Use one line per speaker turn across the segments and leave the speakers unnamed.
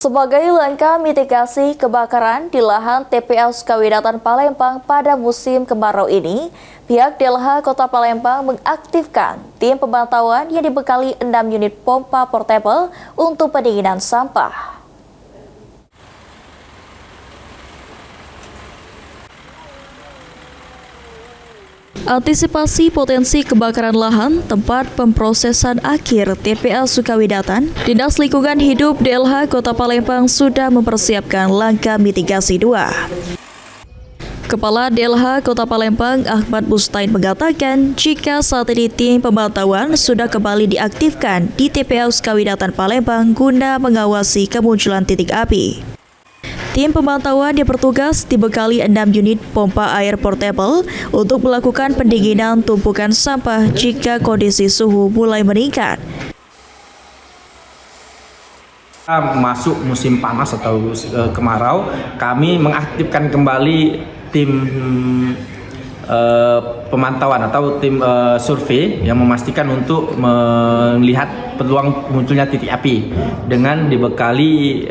Sebagai langkah mitigasi kebakaran di lahan TPA Sukawidatan Palembang pada musim kemarau ini, pihak DLH Kota Palembang mengaktifkan tim pemantauan yang dibekali 6 unit pompa portable untuk pendinginan sampah. Antisipasi potensi kebakaran lahan tempat pemprosesan akhir TPA Sukawidatan, Dinas Lingkungan Hidup DLH Kota Palembang sudah mempersiapkan langkah mitigasi 2. Kepala DLH Kota Palembang Ahmad Bustain mengatakan jika saat ini tim pemantauan sudah kembali diaktifkan di TPA Sukawidatan Palembang guna mengawasi kemunculan titik api. Tim pemantauan yang bertugas dibekali 6 unit pompa air portable untuk melakukan pendinginan tumpukan sampah jika kondisi suhu mulai meningkat.
Masuk musim panas atau kemarau, kami mengaktifkan kembali tim pemantauan atau tim survei yang memastikan untuk melihat peluang munculnya titik api dengan dibekali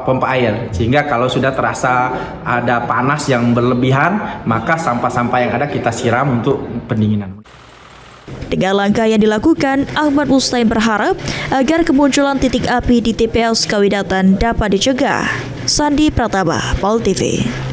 pompa air, sehingga kalau sudah terasa ada panas yang berlebihan maka sampah-sampah yang ada kita siram untuk pendinginan.
Dengan langkah yang dilakukan, Ahmad Bustain berharap agar kemunculan titik api di TPA Sukawidatan dapat dicegah. Sandi Pratama, Pol TV.